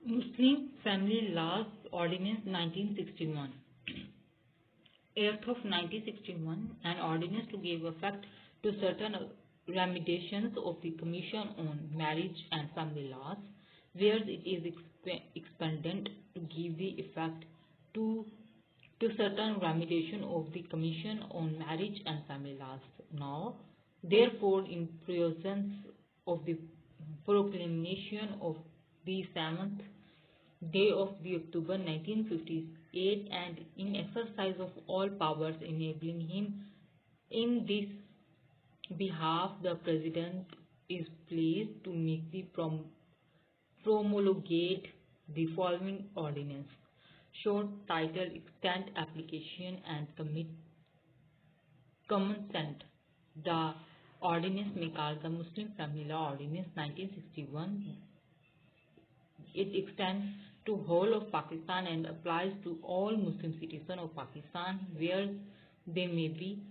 Muslim Family Laws Ordinance 1961. Act of 1961, an ordinance to give effect to certain recommendations of the Commission on Marriage and Family Laws, where it is expanded to give the effect to certain recommendation of the Commission on Marriage and Family Laws. Now, therefore, in presence of the proclamation of the 7th day of the October 1958 and in exercise of all powers enabling him in this behalf, the President is pleased to make the promulgate the following ordinance. Short title: Extent Application and Consent. The ordinance may call the Muslim Family Law Ordinance 1961. It extends to whole of Pakistan and applies to all Muslim citizens of Pakistan where they may be.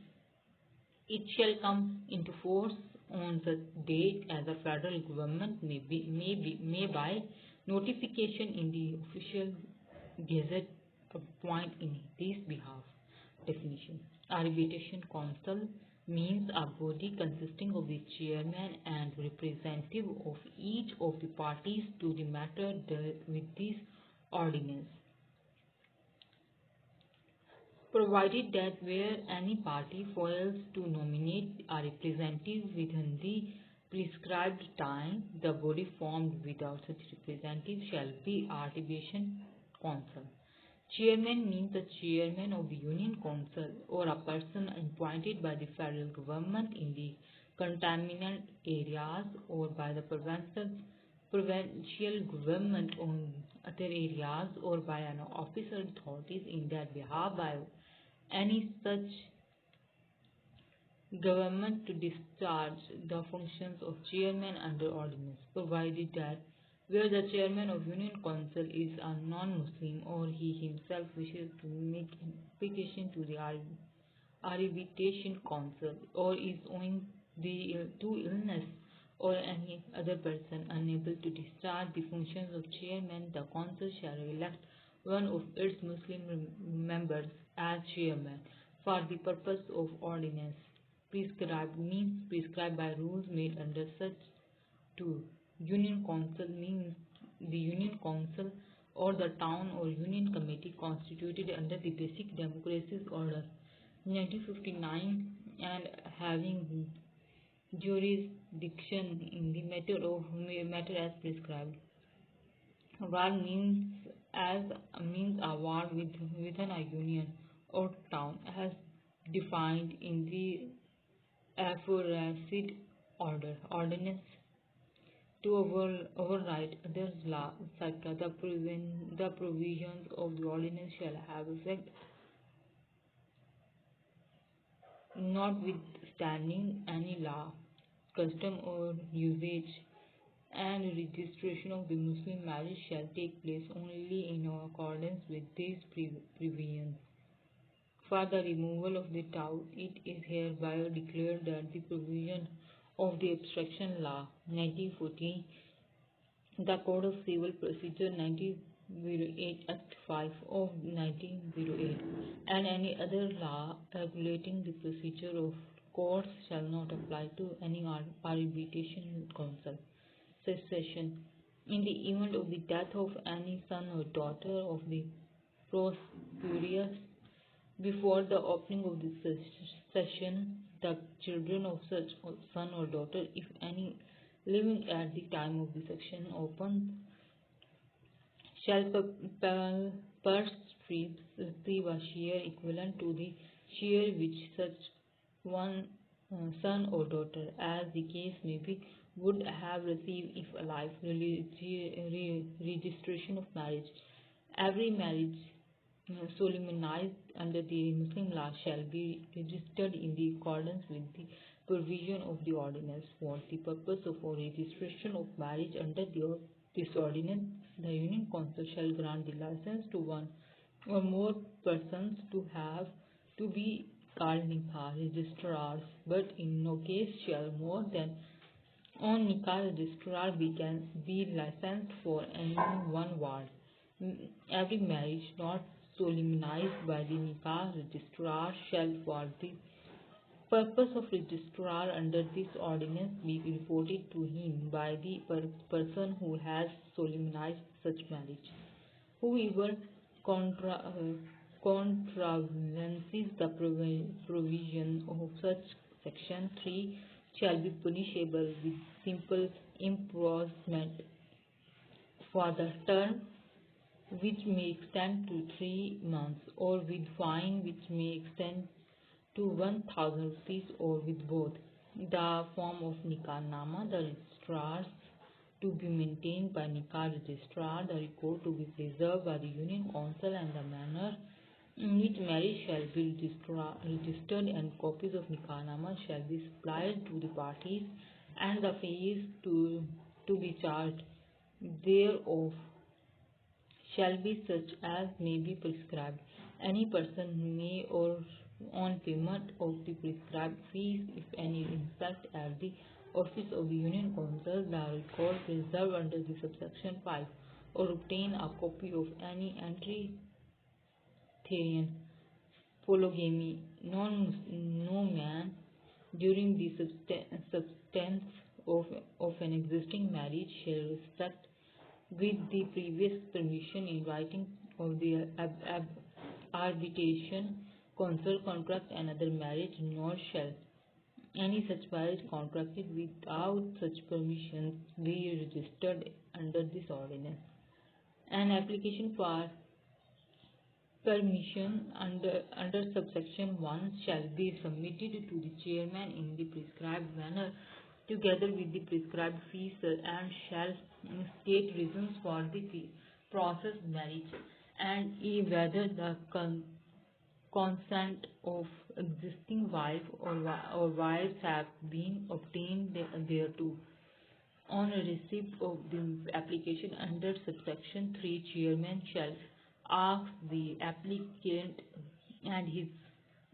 It shall come into force on the date as the federal government may by notification in the official gazette appoint in this behalf. Definition: Arbitration Council means a body consisting of the chairman and representative of each of the parties to the matter dealt with this ordinance, provided that where any party fails to nominate a representative within the prescribed time, the body formed without such representative shall be Arbitration Council. Chairman means the chairman of the Union Council or a person appointed by the federal government in the contaminant areas or by the provincial government on other areas or by an officer authorities in their behalf by any such government to discharge the functions of chairman under ordinance, provided that where the chairman of Union Council is a non-Muslim or he himself wishes to make an application to the Arbitration Council or is owing to illness or any other person unable to discharge the functions of chairman, the council shall elect one of its Muslim members as chairman for the purpose of ordinance. Prescribed means prescribed by rules made under such to. Union Council means the Union Council or the town or union committee constituted under the Basic Democracies Order 1959 and having jurisdiction in the matter as prescribed. Ward means a ward within a union or town as defined in the aforesaid ordinance. To override others' law, etc., the provisions of the ordinance shall have effect notwithstanding any law, custom or usage, and registration of the Muslim marriage shall take place only in accordance with these provisions. For the removal of the doubt, it is hereby declared that the provision of the Obstruction Law 1914, the Code of Civil Procedure 1908, Act 5 of 1908, and any other law regulating the procedure of courts shall not apply to any arbitration council. Succession: in the event of the death of any son or daughter of the prospectus before the opening of the session, the children of such son or daughter, if any living at the time of the section opens, shall receive a share equivalent to the share which such one son or daughter, as the case may be, would have received if alive. Registration of marriage: every marriage solemnized under the Muslim law shall be registered in the accordance with the provision of the ordinance. For the purpose of registration of marriage under this ordinance, the Union Council shall grant the license to one or more persons to be called nikah registrars, but in no case shall more than On Nikah registrar we can be licensed for any one ward. Every marriage not solemnized by the Nikah registrar shall for the purpose of registrar under this ordinance be reported to him by the person who has solemnized such marriage. Whoever contravenes the provision of such section 3 shall be punishable with simple imprisonment for the term which may extend to 3 months, or with fine which may extend to 1,000 rupees, or with both. The form of Nikah Nama, the registrars to be maintained by Nikah registrar, the record to be preserved by the Union Council, and the manner in which marriage shall be registered, and copies of Nikah Nama shall be supplied to the parties, and the fees to be charged thereof shall be such as may be prescribed. Any person may, or on payment of the prescribed fees, if any, inspect at the office of the Union Council the record preserved under the subsection 5, or obtain a copy of any entry therein. Polygamy. No man during the substance of an existing marriage shall respect with the previous permission in writing of the arbitration council contract another marriage, nor shall any such marriage contracted without such permissions be registered under this ordinance. An application for permission under subsection 1 shall be submitted to the chairman in the prescribed manner, together with the prescribed fees, and shall state reasons for the processed marriage, and whether the consent of existing wife or wives have been obtained thereto. On receipt of the application under subsection 3, chairman shall ask the applicant and his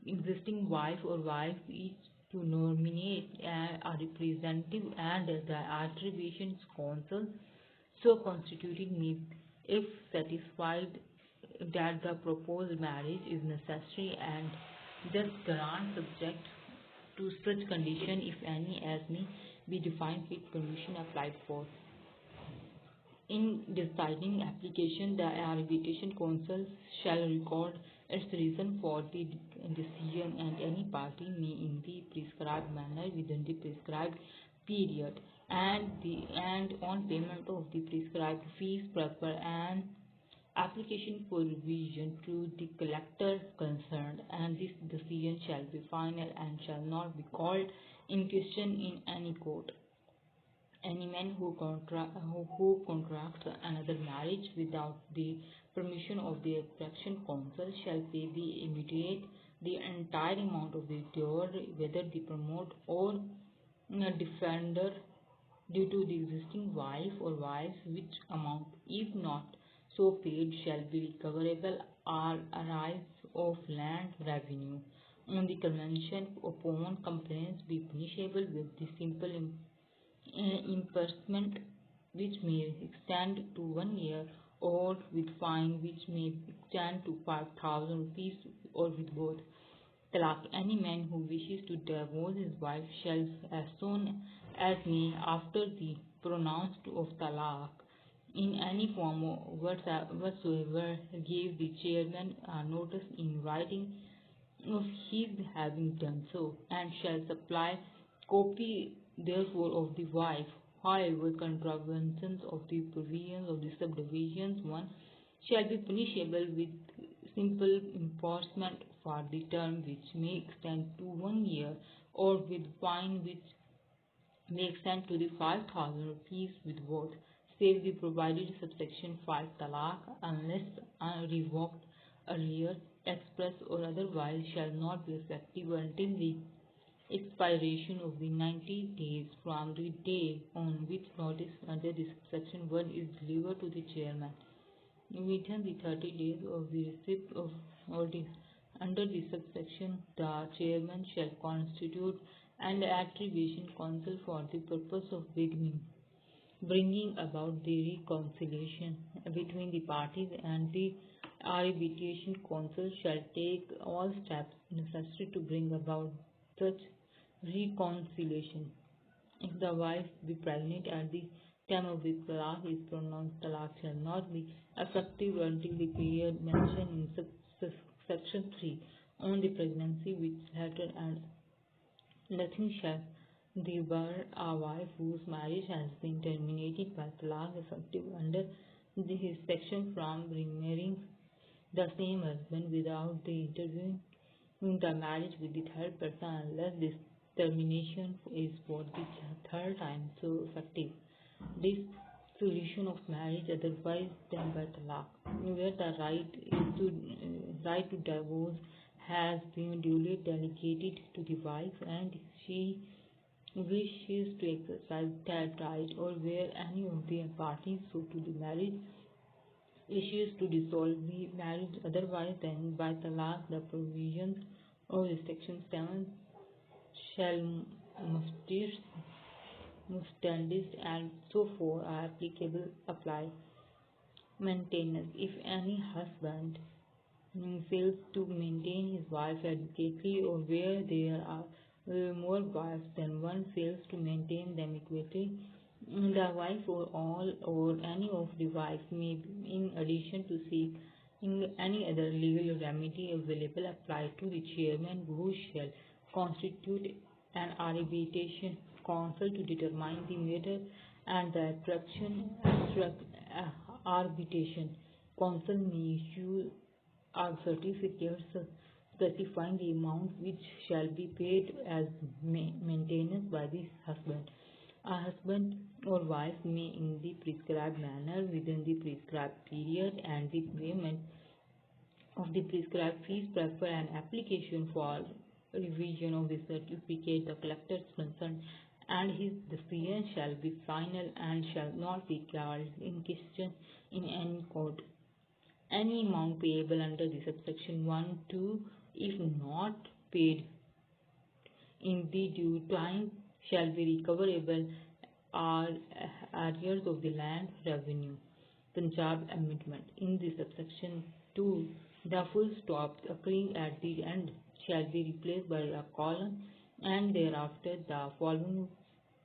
existing wife or wives each to nominate a representative, and the arbitration council so constituted may, if satisfied that the proposed marriage is necessary, and thus grant, subject to such condition, if any, as may be defined with permission applied for. In deciding application, the arbitration council shall record its reason for the decision, and any party may, in the prescribed manner within the prescribed period, and on payment of the prescribed fees, prepare an application for revision to the collector concerned, and this decision shall be final and shall not be called in question in any court. Any man who contracts another marriage without the permission of the application council shall pay the entire amount of the due, whether the promoter or defender, due to the existing wife or wives, which amount, if not so paid, shall be recoverable or arise of land revenue. On the convention, upon complaints be punishable with the simple imprisonment, which may extend to 1 year, or with fine which may extend to 5,000 rupees, or with both. Talaq. Any man who wishes to divorce his wife shall, as soon as may after the pronouncement of talaq in any form whatsoever, give the chairman a notice in writing of his having done so, and shall supply copy therefore of the wife. However, contraventions of the provisions of the subdivisions 1 shall be punishable with simple imprisonment for the term which may extend to 1 year, or with fine which may extend to the 5,000 rupees, with both, save the provided subsection 5 talaq, unless revoked earlier, express or otherwise, shall not be effective until the expiration of the 90 days from the day on which notice under the subsection 1 is delivered to the chairman. Within the 30 days of the receipt of notice under the subsection, the chairman shall constitute and Attribution Council for the purpose of bringing about the reconciliation between the parties, and the Arbitration Council shall take all steps necessary to bring about such reconciliation. If the wife be pregnant at the time of the talaq is pronounced, talaq shall not be effective until the period mentioned in section 3 on the pregnancy which letter, and nothing shall debar a wife whose marriage has been terminated by talaq effective under this section from remarrying the same husband without the interviewing in the marriage with the third person, unless this termination is for the third time so effective. This solution of marriage otherwise than by talaq, where the right to divorce has been duly delegated to the wife and she wishes to exercise that right, or where any of the parties so to the marriage wishes to dissolve the marriage otherwise than by talaq, the provisions of the section 7 shall mustandis and so forth are applicable apply. Maintenance. If any husband fails to maintain his wife adequately, or where there are more wives than one fails to maintain them equally, the wife or all or any of the wives may, in addition to seek any other legal remedy available, apply to the chairman, who shall constitute an arbitration council to determine the matter, and the arbitration council may issue certificates specifying the amount which shall be paid as maintenance by the husband. A husband or wife may, in the prescribed manner, within the prescribed period and the payment of the prescribed fees, prefer an application for revision of the certificate, the collector's concerned, and his decision shall be final and shall not be called in question in any court. Any amount payable under the subsection 1, 2, if not paid in the due time, shall be recoverable arrears of the land revenue. Punjab Amendment. In the subsection 2, the full stop occurring at the end shall be replaced by a colon, and thereafter the following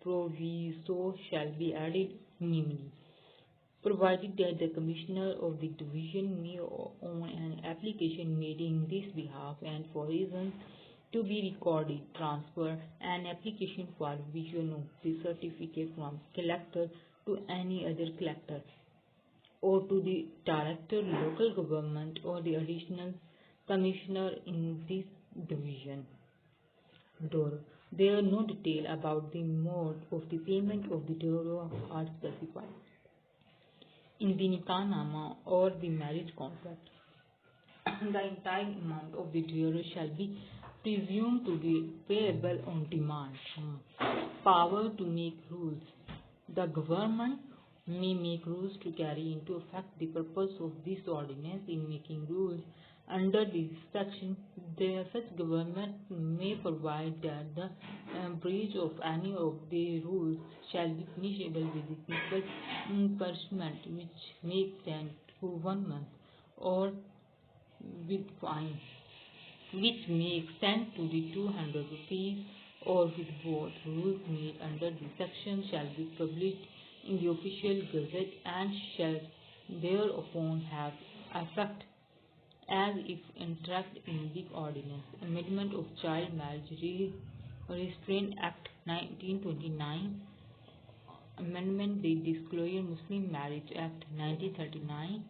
proviso shall be added, namely, provided that the Commissioner of the Division may, on an application made in this behalf and for reasons to be recorded, transfer an application for revision of the certificate from collector to any other collector, or to the director, local government, or the additional commissioner in this division. There are no detail about the mode of the payment of the dowry are specified in the nikah or the marriage contract. The entire amount of the dowry shall be presumed to be payable on demand. Power to make rules. The government may make rules to carry into effect the purpose of this ordinance. In making rules under this section, such government may provide that the breach of any of the rules shall be punishable with the simple punishment, which may extend to 1 month, or with fine, which may extend to the 200 rupees, or with both. Rules made under this section shall be published in the official gazette and shall thereupon have effect as if enacted in the ordinance. Amendment of Child Marriage Restraint Act 1929. Amendment the Disclosure Muslim Marriage Act 1939.